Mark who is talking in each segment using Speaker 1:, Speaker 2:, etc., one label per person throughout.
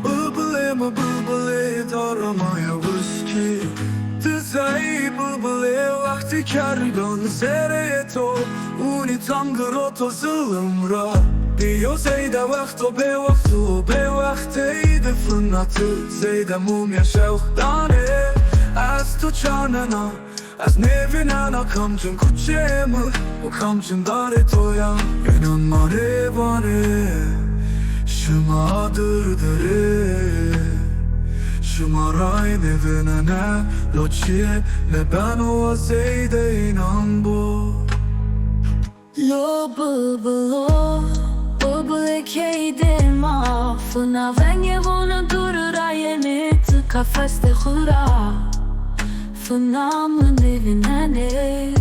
Speaker 1: Bılbılo mu bılbılê dara wışki zeyde bılbılê wextê kergan zereyê wuni gıroto zılımra biyo zeyde wexto bêwext fına zeyde mumiya şewq danê çarnena nêvinene kamcin kuçe kamcin dara İnan nêvinene Şıma adır dêrê Şıma nêvinene kuçe ben o zeyde İnan bu
Speaker 2: Lo bılbılo bılbılê ma fına venge wuni dara yemit kafeste xura fına mı nêvinene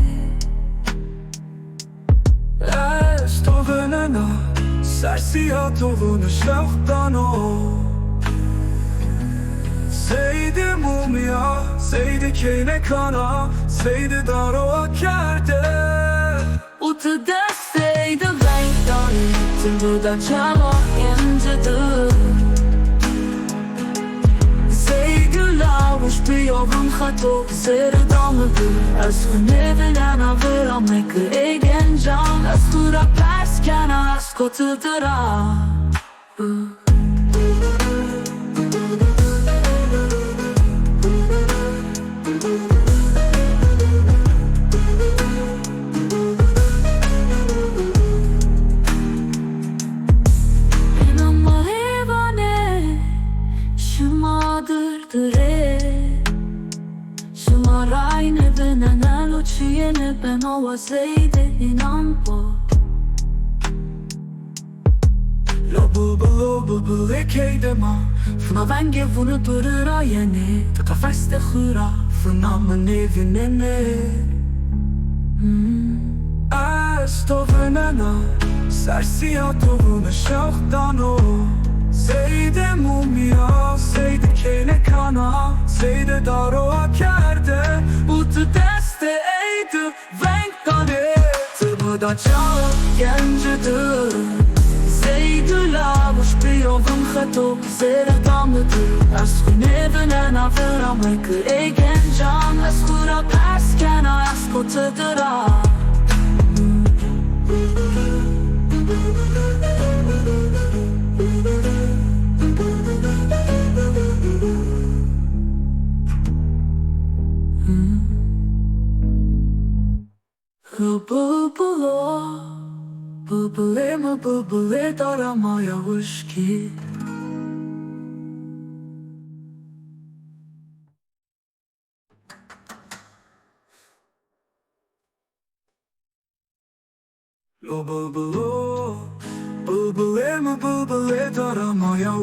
Speaker 1: wextê Sersiyato wuni şewq zeyde mumiya zeyde keyne kana zeyde dara kerde
Speaker 2: Utu desteydi renkten Tılbıda çama incedir Zeygülavuş biyo wexto zereyê Ez nêvinene vıramek egen can Ez xura perskena ez kotu dara Şıma nêvinene kuçe ben o zeyde İnan bu
Speaker 1: Lo bılbılo bılbılê ma
Speaker 2: fına venge wuni dara yemit kafeste xura fına mı nêvinene
Speaker 1: Sersiyato wuni şewq zeyde mumiya zeyde keyne kana zeyde dara kerde
Speaker 2: Utu desteydi renkten
Speaker 1: Tılbıda çama
Speaker 2: Gencidir Zeygülavuş biyo wexto zereyê Ez nêvinene vıramek egen can Ez xura perskena ez kotu dara Bılbılo bılbılê mi bılbılê dara wışki Lo bılbılo bılbılê mi bılbılê dara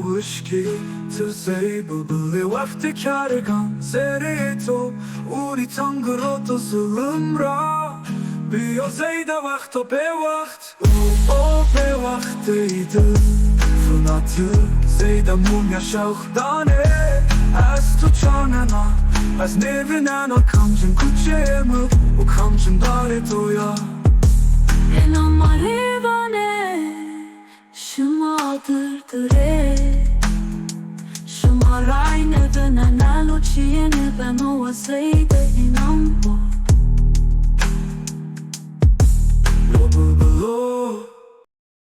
Speaker 2: wışki zeyde bılbılê wextê kergan zereyê wuni gıroto zılımra biyo zeyde wexto bêwext o bêwexteydi fına zeyde mumiya şewq danê çarnena nêvinene kamcin kuçe kamcin dara İnan nêvinene Şıma adır dêrê Şıma nêvinene kuçe ben o zeyde İnan bu